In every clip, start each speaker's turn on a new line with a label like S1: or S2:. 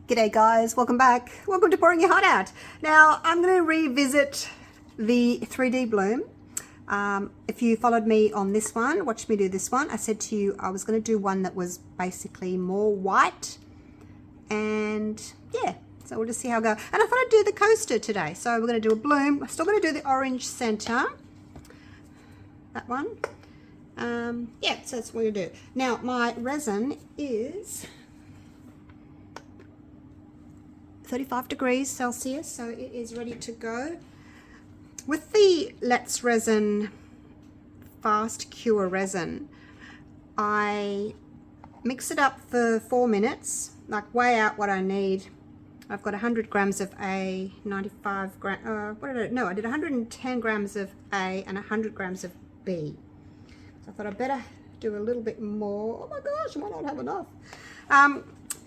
S1: G'day guys, welcome back. Welcome to Pouring Your Heart Out. Now I'm going to revisit the 3D bloom. If you followed me on this one, watched me do this one, I said to you I was going to do one that was basically more white. And yeah, so we'll just see how I go. And I thought I'd do the coaster today. So we're going to do a bloom. I'm still going to do the orange center. That one. Yeah, so that's what we're going to do. Now my resin is 35 degrees Celsius, so it is ready to go. With the Resin Fast Cure resin, I mix it up for 4 minutes, like weigh out what I need. I've got 100 grams of A, 95 grams, I did 110 grams of A and 100 grams of B. So I thought I'd better do a little bit more. Oh my gosh, I might not have enough.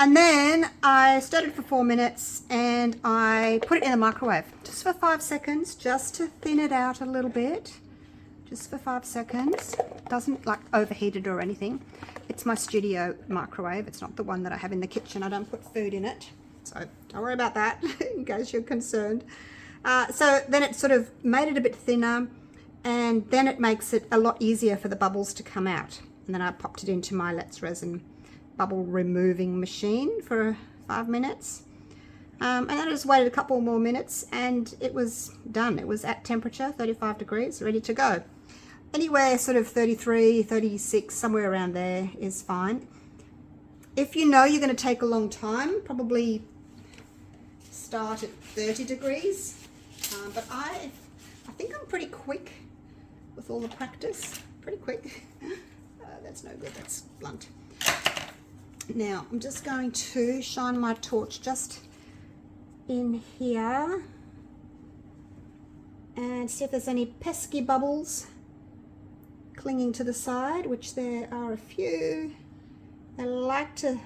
S1: And then I stirred it for 4 minutes and I put it in the microwave just for 5 seconds, just to thin it out a little bit. Just for 5 seconds. Doesn't like overheat it or anything. It's my studio microwave. It's not the one that I have in the kitchen. I don't put food in it. So don't worry about that in case you're concerned. So then it sort of made it a bit thinner, and then it makes it a lot easier for the bubbles to come out. And then I popped it into my Resin bubble removing machine for 5 minutes, and then I just waited a couple more minutes and it was done. It was at temperature 35 degrees, ready to go. Anywhere sort of 33, 36, somewhere around there is fine. If you know you're going to take a long time, probably start at 30 degrees, but I think I'm pretty quick with all the practice. Pretty quick. That's no good, that's blunt. Now I'm just going to shine my torch just in here and see if there's any pesky bubbles clinging to the side, which there are a few. They like to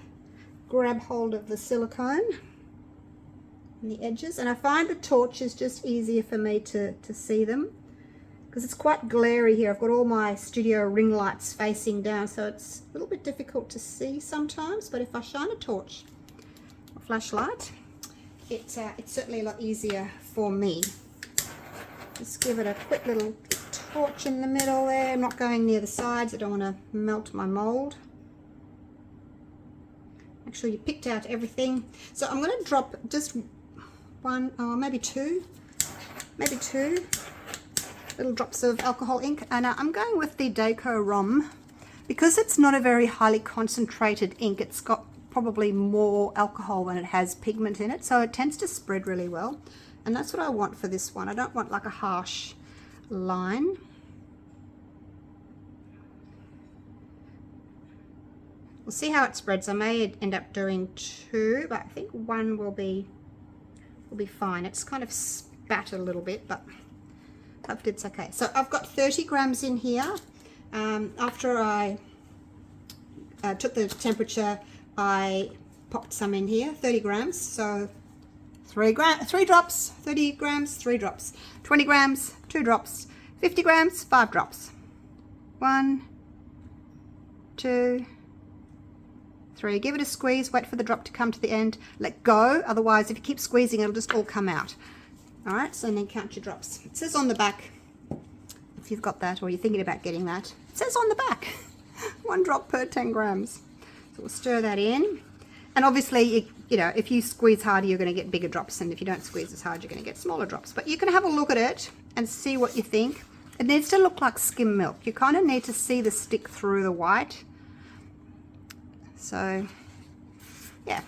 S1: grab hold of the silicone and the edges, and I find the torch is just easier for me to see them because it's quite glary here. I've got all my studio ring lights facing down, so it's a little bit difficult to see sometimes, but if I shine a torch or flashlight, it's certainly a lot easier for me. Just give it a quick little torch in the middle there. I'm not going near the sides. I don't want to melt my mold. Make sure you picked out everything. So I'm going to drop just one, maybe two little drops of alcohol ink, and I'm going with the Deco Rom because it's not a very highly concentrated ink. It's got probably more alcohol than it has pigment in it, so it tends to spread really well, and that's what I want for this one. I don't want like a harsh line. We'll see how it spreads. I may end up doing 2, but I think 1 will be fine. It's kind of spat a little bit, but hopefully it's okay. So I've got 30 grams in here. After I took the temperature, I popped some in here, 30 grams. So 3 drops, 30 grams, 3 drops, 20 grams, 2 drops, 50 grams, 5 drops. 1, 2, 3. Give it a squeeze, wait for the drop to come to the end, let go, otherwise if you keep squeezing it'll just all come out. Alright, so then count your drops. It says on the back, if you've got that or you're thinking about getting that, it says on the back 1 drop per 10 grams. So we'll stir that in, and obviously you know, if you squeeze harder you're going to get bigger drops, and if you don't squeeze as hard you're going to get smaller drops. But you can have a look at it and see what you think. It needs to look like skim milk. You kind of need to see the stick through the white. So yeah,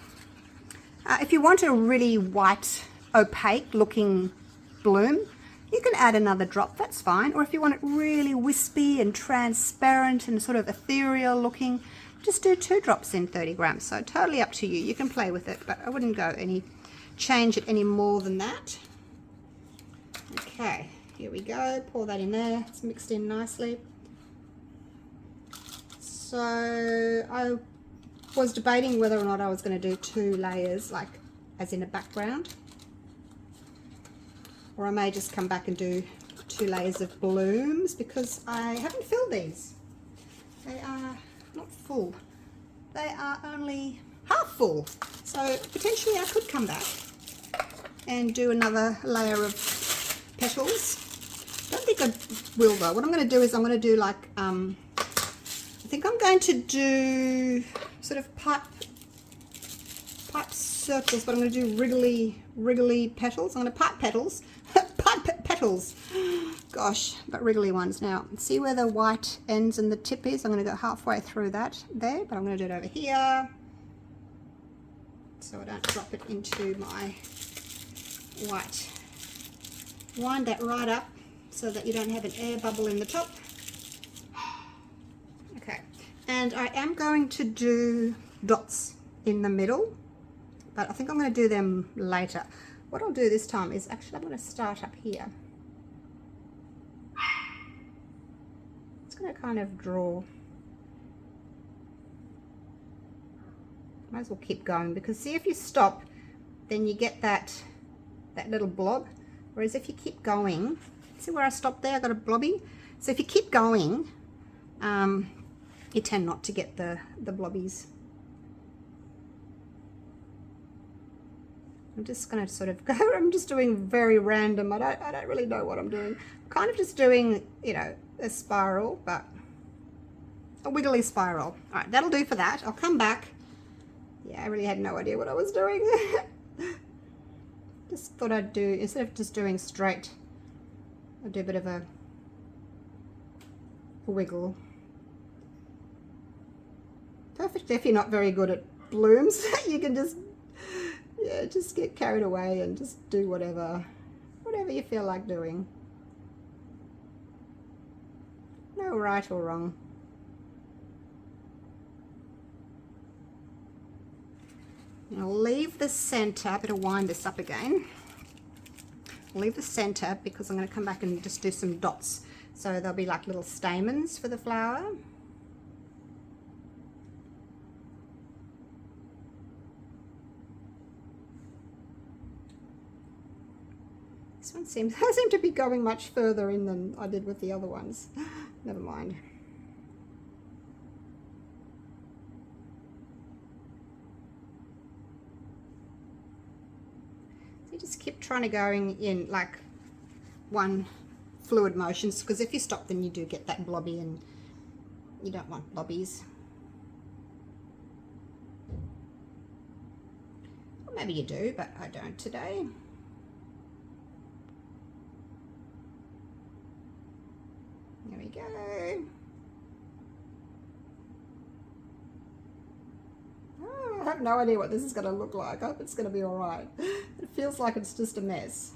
S1: if you want a really white, opaque looking bloom, you can add another drop, that's fine. Or if you want it really wispy and transparent and sort of ethereal looking, just do 2 drops in 30 grams. So totally up to you. You can play with it, but I wouldn't change it any more than that. Okay, here we go. Pour that in there. It's mixed in nicely. So I was debating whether or not I was going to do 2 layers, like as in a background, or I may just come back and do 2 layers of blooms because I haven't filled these. They are not full. They are only half full. So potentially I could come back and do another layer of petals. Don't think I will though. What I'm going to do is I'm going to do like, I think I'm going to do sort of pipe circles, but I'm going to do wriggly petals. I'm going to pipe petals. Pipe petals. Gosh, but wriggly ones. Now, see where the white ends and the tip is? I'm going to go halfway through that there, but I'm going to do it over here so I don't drop it into my white. Wind that right up so that you don't have an air bubble in the top. Okay, and I am going to do dots in the middle, but I think I'm going to do them later. What I'll do this time is actually I'm going to start up here. It's going to kind of draw. Might as well keep going, because see, if you stop, then you get that little blob. Whereas if you keep going, see where I stopped there? I got a blobby. So if you keep going, you tend not to get the blobbies. I'm just going to sort of go, I'm just doing very random. I don't really know what I'm doing. I'm kind of just doing, you know, a spiral, but a wiggly spiral. All right, that'll do for that. I'll come back. Yeah, I really had no idea what I was doing. Just thought I'd do, instead of just doing straight, I'll do a bit of a wiggle. Perfect if you're not very good at blooms. You can just, yeah, just get carried away and just do whatever you feel like doing. No right or wrong. I'll leave the center. I better wind this up again. I'll leave the center because I'm going to come back and just do some dots. So there'll be like little stamens for the flower. This one seems, I seem to be going much further in than I did with the other ones. Never mind. Just keep trying to going in like one fluid motions, because if you stop then you do get that blobby and you don't want blobbies. Or maybe you do, but I don't today. There we go. I have no idea what this is going to look like. I hope it's going to be all right. It feels like it's just a mess.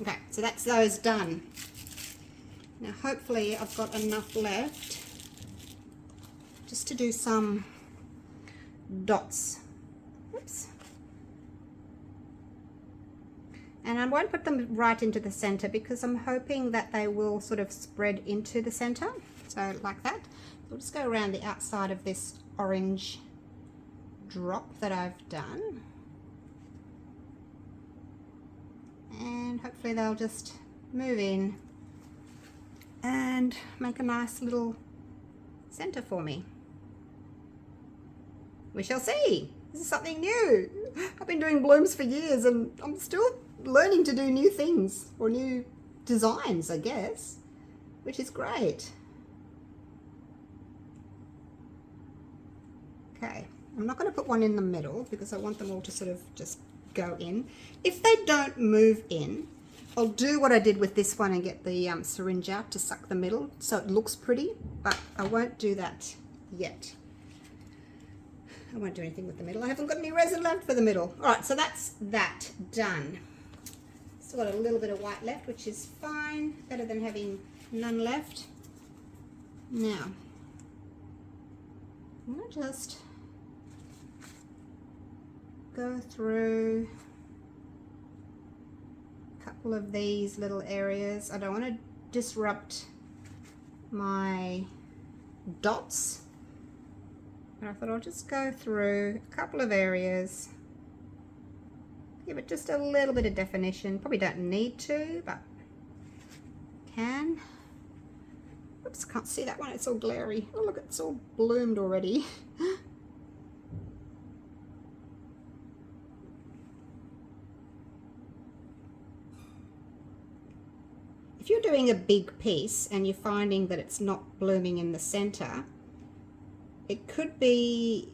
S1: Okay, so that's those done. Now hopefully I've got enough left just to do some dots. Oops. And I won't put them right into the center because I'm hoping that they will sort of spread into the center. So like that. We'll just go around the outside of this orange drop that I've done. And hopefully they'll just move in and make a nice little center for me. We shall see. This is something new. I've been doing blooms for years and I'm still learning to do new things or new designs, I guess, which is great. Okay, I'm not going to put one in the middle because I want them all to sort of just go in. If they don't move in, I'll do what I did with this one and get the syringe out to suck the middle so it looks pretty, but I won't do that yet. I won't do anything with the middle. I haven't got any resin left for the middle. All right, so that's that done. Still got a little bit of white left, which is fine. Better than having none left. Now, I'm going to just go through a couple of these little areas. I don't want to disrupt my dots, but I thought I'll just go through a couple of areas, give it just a little bit of definition. Probably don't need to, but can. Oops, can't see that one, it's all glary. Oh look, it's all bloomed already. if you're doing a big piece and you're finding that it's not blooming in the center, it could be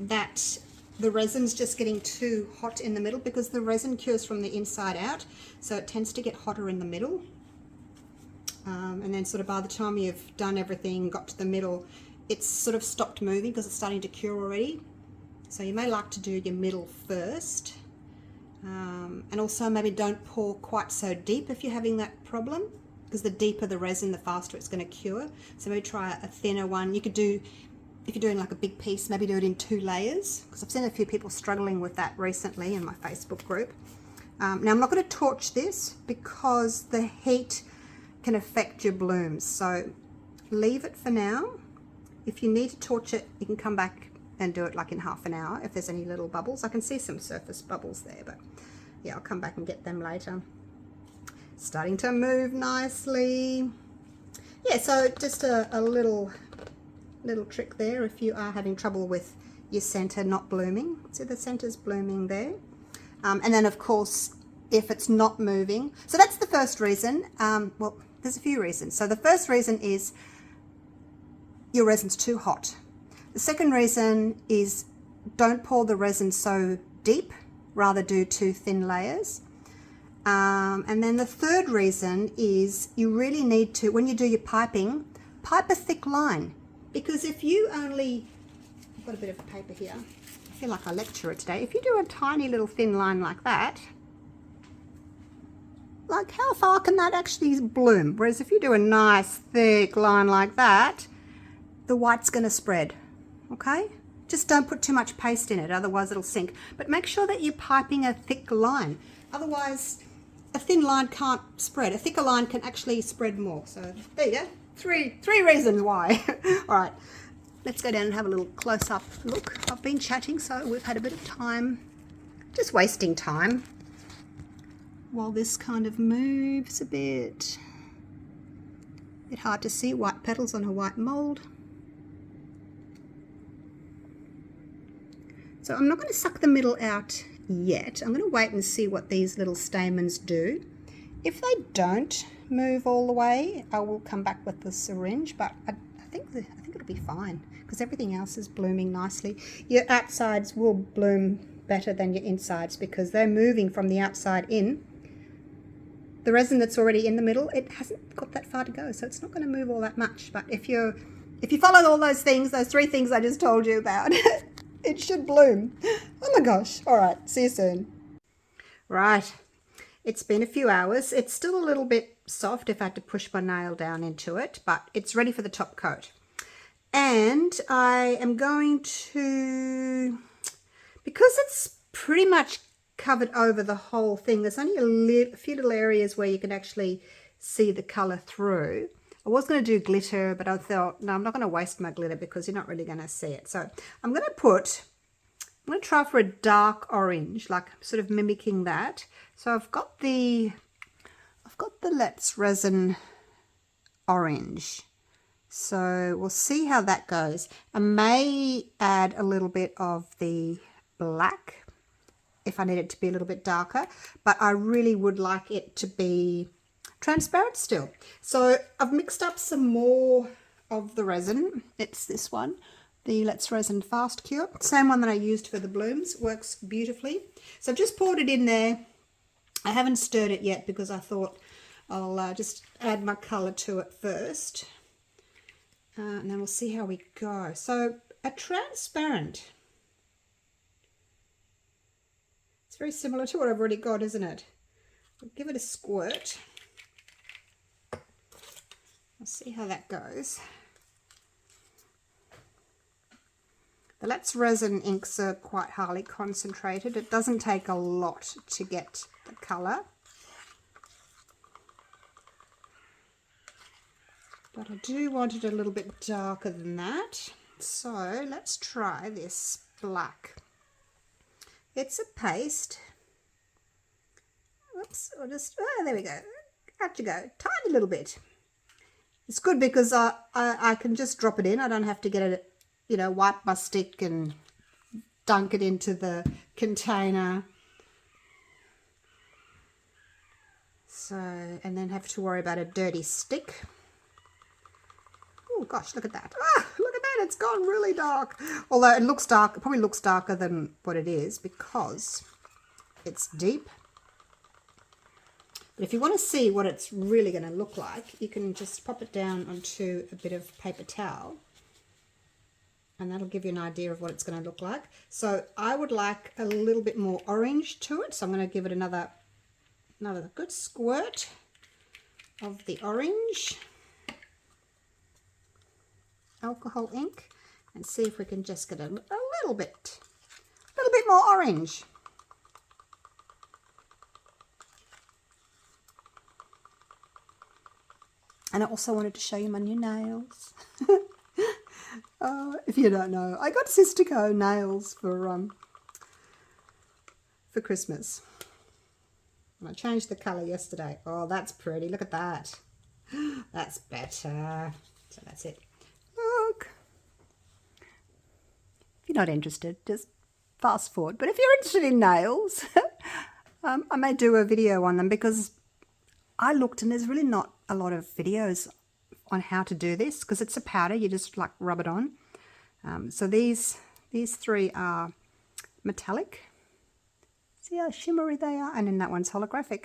S1: that the resin's just getting too hot in the middle, because the resin cures from the inside out, so it tends to get hotter in the middle. And then sort of by the time you've done everything, got to the middle, it's sort of stopped moving because it's starting to cure already. So you may like to do your middle first. And also maybe don't pour quite so deep if you're having that problem, because the deeper the resin, the faster it's going to cure. So maybe try a thinner one. You could do, if you're doing like a big piece, maybe do it in 2 layers, because I've seen a few people struggling with that recently in my Facebook group. Now I'm not going to torch this because the heat can affect your blooms, so leave it for now. If you need to torch it, you can come back and do it like in half an hour if there's any little bubbles. I can see some surface bubbles there, but yeah, I'll come back and get them later. Starting to move nicely. Yeah, so just a little trick there if you are having trouble with your center not blooming. So the center's blooming there. And then of course, if it's not moving, so that's the first reason. Well, there's a few reasons. So the first reason is your resin's too hot. The second reason is don't pour the resin so deep, rather do 2 thin layers. And then the third reason is you really need to, when you do your piping, pipe a thick line. Because if you only, I've got a bit of paper here, I feel like a lecturer today. If you do a tiny little thin line like that, like how far can that actually bloom? Whereas if you do a nice thick line like that, the white's going to spread. Okay, just don't put too much paste in it, otherwise it'll sink. But make sure that you're piping a thick line, otherwise a thin line can't spread. A thicker line can actually spread more. So there you go, three reasons why. All right, let's go down and have a little close-up look. I've been chatting, so we've had a bit of time, just wasting time while this kind of moves a bit. Bit hard to see, white petals on a white mold. So I'm not going to suck the middle out yet. I'm going to wait and see what these little stamens do. If they don't move all the way, I will come back with the syringe, but I think it'll be fine because everything else is blooming nicely. Your outsides will bloom better than your insides because they're moving from the outside in. The resin that's already in the middle, it hasn't got that far to go, so it's not going to move all that much. But if you follow all those things, those 3 things I just told you about, it should bloom. Oh my gosh. All right. See you soon. Right. It's been a few hours. It's still a little bit soft if I had to push my nail down into it, but it's ready for the top coat. And I am going to, because it's pretty much covered over the whole thing, there's only a few little areas where you can actually see the color through. I was going to do glitter, but I thought, no, I'm not going to waste my glitter because you're not really going to see it. So I'm going to try for a dark orange, like sort of mimicking that. So I've got the Let's Resin orange. So we'll see how that goes. I may add a little bit of the black if I need it to be a little bit darker, but I really would like it to be transparent still. So I've mixed up some more of the resin. It's this one, the Let's Resin Fast Cure. Same one that I used for the blooms. Works beautifully. So I've just poured it in there. I haven't stirred it yet because I thought I'll just add my colour to it first. And then we'll see how we go. So a transparent. It's very similar to what I've already got, isn't it? I'll give it a squirt. We'll see how that goes. The Let's Resin inks are quite highly concentrated. It doesn't take a lot to get the colour. But I do want it a little bit darker than that. So let's try this black. It's a paste. Oops, there we go. Out you go. Tiny little bit. It's good because I can just drop it in. I don't have to get it, wipe my stick and dunk it into the container. So, and then have to worry about a dirty stick. Oh gosh, look at that. Ah, look at that, it's gone really dark. Although it looks dark, it probably looks darker than what it is because it's deep. But if you want to see what it's really going to look like, you can just pop it down onto a bit of paper towel. And that'll give you an idea of what it's going to look like. So I would like a little bit more orange to it. So I'm going to give it another good squirt of the orange alcohol ink and see if we can just get a little bit more orange. And I also wanted to show you my new nails. If you don't know, I got Sistico nails for Christmas. And I changed the colour yesterday. Oh, that's pretty. Look at that. That's better. So that's it. Look. If you're not interested, just fast forward. But if you're interested in nails, I may do a video on them because I looked and there's really not a lot of videos on how to do this because it's a powder. You just like rub it on. So these three are metallic. See how shimmery they are? And then that one's holographic.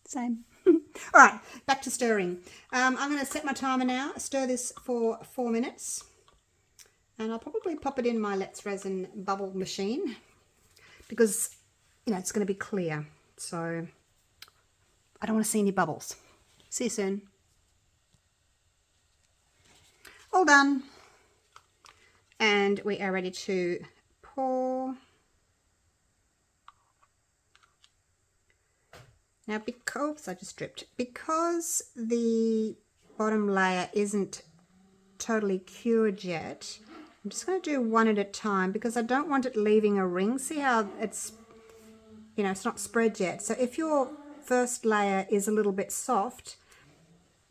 S1: Same. All right, back to stirring. I'm going to set my timer now. Stir this for 4 minutes. And I'll probably pop it in my Let's Resin bubble machine because, you know, it's going to be clear. So I don't want to see any bubbles. See you soon. All done. And we are ready to pour. Now because I just dripped, because the bottom layer isn't totally cured yet, I'm just going to do one at a time because I don't want it leaving a ring. See how it's, you know, it's not spread yet. So if your first layer is a little bit soft,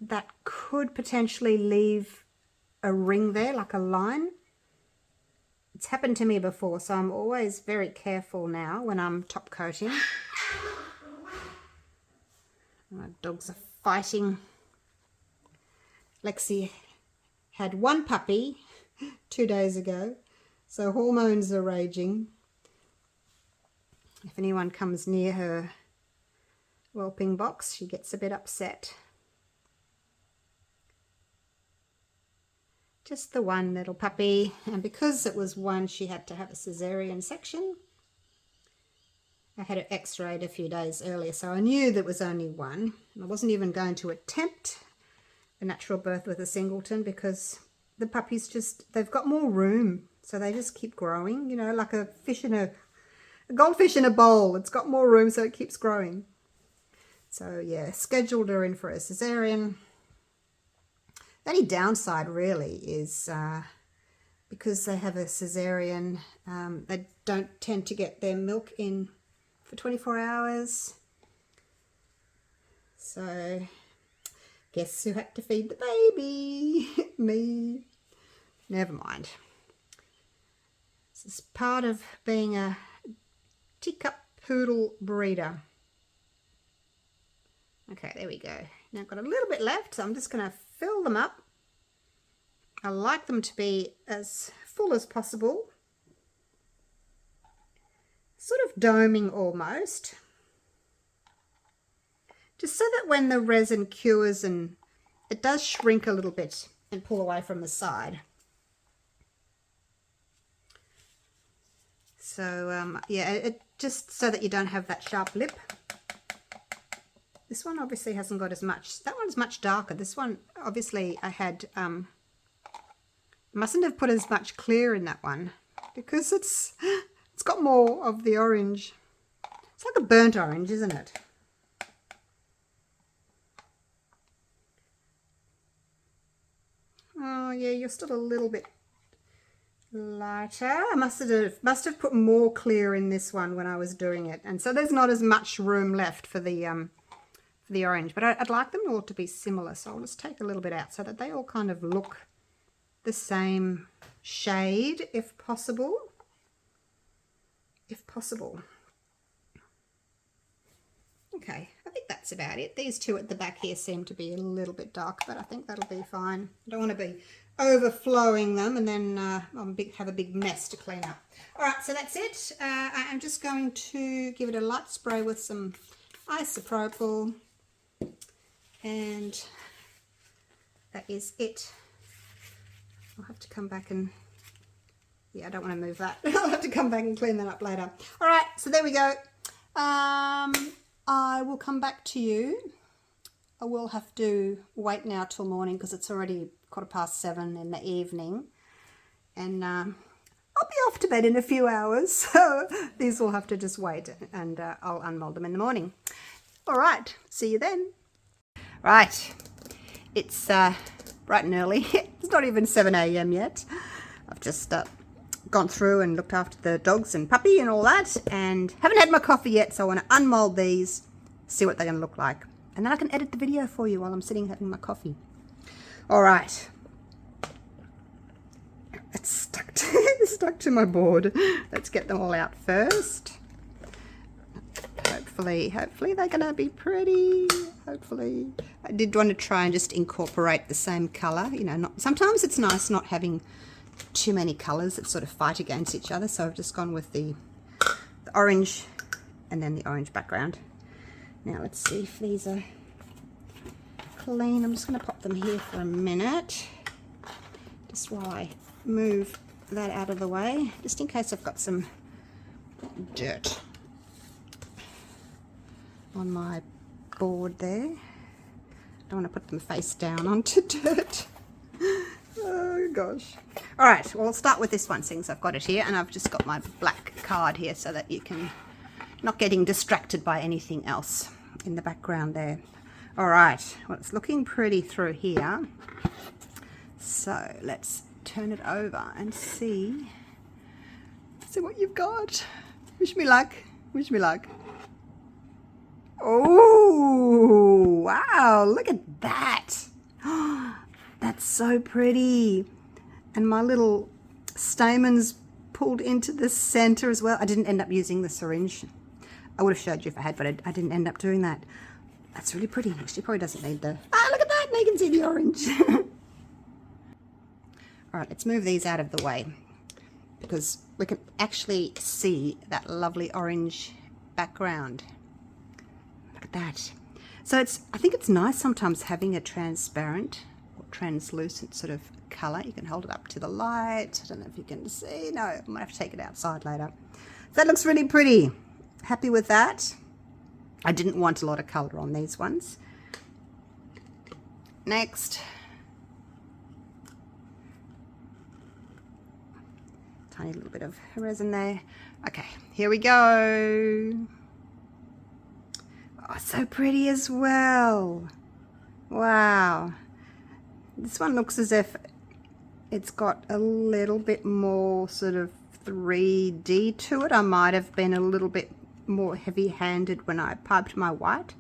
S1: that could potentially leave a ring there, like a line. It's happened to me before, so I'm always very careful now when I'm top coating. My dogs are fighting. Lexi had one puppy 2 days ago, so hormones are raging. If anyone comes near her whelping box, she gets a bit upset. Just the one little puppy, and because it was one, she had to have a cesarean section. I had it x-rayed a few days earlier, so I knew there was only one. I wasn't even going to attempt a natural birth with a singleton because the puppies just, they've got more room, so they just keep growing, you know, like a fish in a goldfish in a bowl. It's got more room, so it keeps growing. So yeah, scheduled her in for a cesarean. The only downside really is because they have a cesarean, they don't tend to get their milk in for 24 hours. So guess who had to feed the baby? Me. Never mind. This is part of being a teacup poodle breeder. Okay, there we go. Now I've got a little bit left, so I'm just going to fill them up. I like them to be as full as possible. Sort of doming almost. Just so that when the resin cures and it does shrink a little bit and pull away from the side. So yeah, it just so that you don't have that sharp lip. This one obviously hasn't got as much. That one's much darker. This one, obviously, I had, mustn't have put as much clear in that one because it's got more of the orange. It's like a burnt orange, isn't it? Oh yeah, you're still a little bit lighter. I must have put more clear in this one when I was doing it, and so there's not as much room left for the orange. But I'd like them all to be similar, so I'll just take a little bit out so that they all kind of look the same shade, if possible. If possible. Okay, I think that's that's about it. These two at the back here seem to be a little bit dark, but I think that'll be fine. I don't want to be overflowing them and then have a big mess to clean up. All right, so that's it. I am just going to give it a light spray with some isopropyl, and that is it. I'll have to come back and, yeah, I don't want to move that. I'll have to come back and clean that up later. All right, so there we go. I will come back to you. I will have to wait now till morning because it's already 7:15 in the evening, and I'll be off to bed in a few hours, so these will have to just wait, and I'll unmold them in the morning. All right, see you then. Right, it's bright and early. It's not even 7 a.m. yet. I've just gone through and looked after the dogs and puppy and all that, and haven't had my coffee yet, so I want to unmold these, see what they're going to look like, and then I can edit the video for you while I'm sitting having my coffee. All right, it's stuck to my board. Let's get them all out first. Hopefully they're gonna be pretty. Hopefully, I did want to try and just incorporate the same color. You know, sometimes it's nice not having too many colors that sort of fight against each other. So I've just gone with the orange and then the orange background. Now let's see if these are clean. I'm just going to pop them here for a minute, just while I move that out of the way, just in case I've got some dirt on my board there. Don't want to put them face down onto dirt. Oh gosh. All right, well, I'll start with this one, since I've got it here, and I've just got my black card here so that you can not getting distracted by anything else in the background there. All right, well, it's looking pretty through here, so let's turn it over and see what you've got. Wish me luck. Wish me luck. Oh wow, look at that. That's so pretty, and my little stamens pulled into the center as well. I didn't end up using the syringe. I would have showed you if I had, but I didn't end up doing that. That's really pretty. She probably doesn't need the... Ah, look at that! Now you can see the orange. All right, let's move these out of the way, because we can actually see that lovely orange background. Look at that. So I think it's nice sometimes having a transparent or translucent sort of color. You can hold it up to the light. I don't know if you can see. No, I might have to take it outside later. That looks really pretty. Happy with that. I didn't want a lot of color on these ones. Next. Tiny little bit of resin there. Okay, here we go. Oh, so pretty as well. Wow. This one looks as if it's got a little bit more sort of 3D to it. I might have been a little bit more heavy-handed when I piped my white.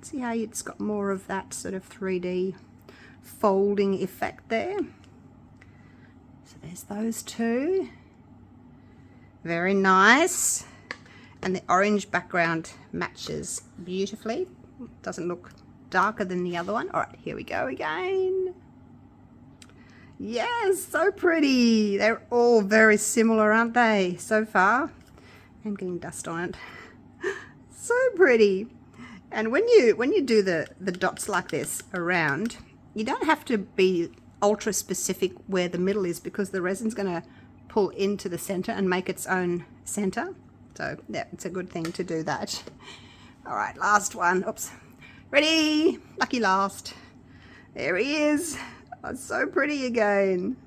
S1: See how it's got more of that sort of 3D folding effect there. So there's those two. Very nice. And the orange background matches beautifully. Doesn't look darker than the other one. All right, here we go again. Yes, so pretty. They're all very similar, aren't they, so far? I'm getting dust on it. So pretty. And when you do the dots like this around, you don't have to be ultra specific where the middle is, because the resin's going to pull into the center and make its own center. So yeah, it's a good thing to do that. All right, last one. Oops. Ready? Lucky last. There he is. Oh, so pretty again.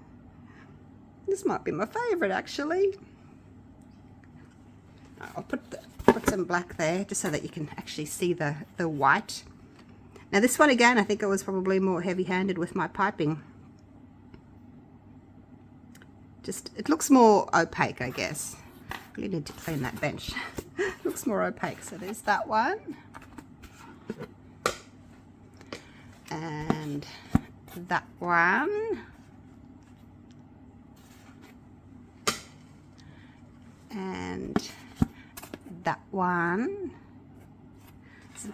S1: This might be my favorite, actually. I'll put some black there just so that you can actually see the white. Now this one again, I think I was probably more heavy-handed with my piping. It looks more opaque, I guess. Really need to clean that bench. Looks more opaque. So there's that one. And that one. And that one.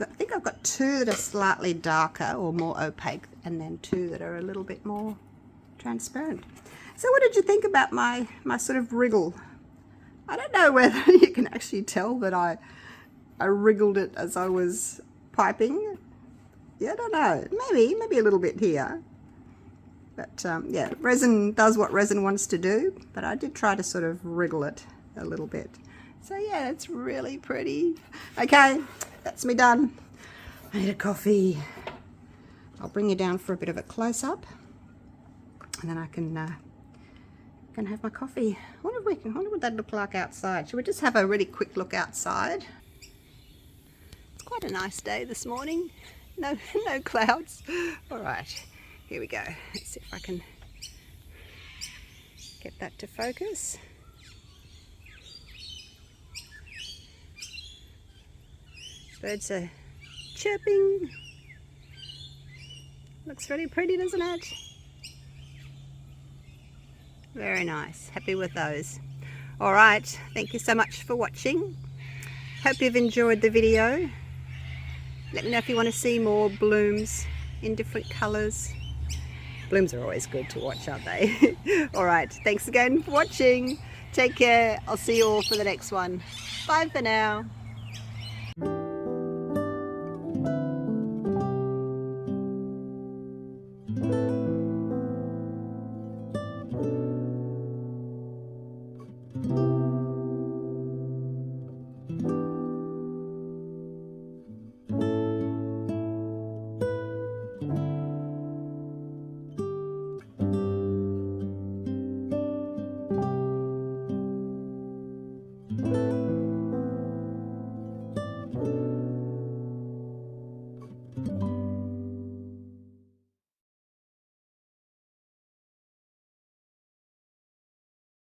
S1: I think I've got two that are slightly darker or more opaque, and then two that are a little bit more transparent. So what did you think about my sort of wriggle? I don't know whether you can actually tell that I wriggled it as I was piping. Yeah, I don't know. Maybe a little bit here. But yeah, resin does what resin wants to do, but I did try to sort of wriggle it a little bit. So yeah, it's really pretty. Okay, that's me done. I need a coffee. I'll bring you down for a bit of a close-up, and then I can have my coffee. I wonder what that'd look like outside. Should we just have a really quick look outside? It's quite a nice day this morning. No clouds. All right, here we go. Let's see if I can get that to focus. Birds are chirping. Looks really pretty, doesn't it? Very nice. Happy with those. All right. Thank you so much for watching. Hope you've enjoyed the video. Let me know if you want to see more blooms in different colours. Blooms are always good to watch, aren't they? All right. Thanks again for watching. Take care. I'll see you all for the next one. Bye for now.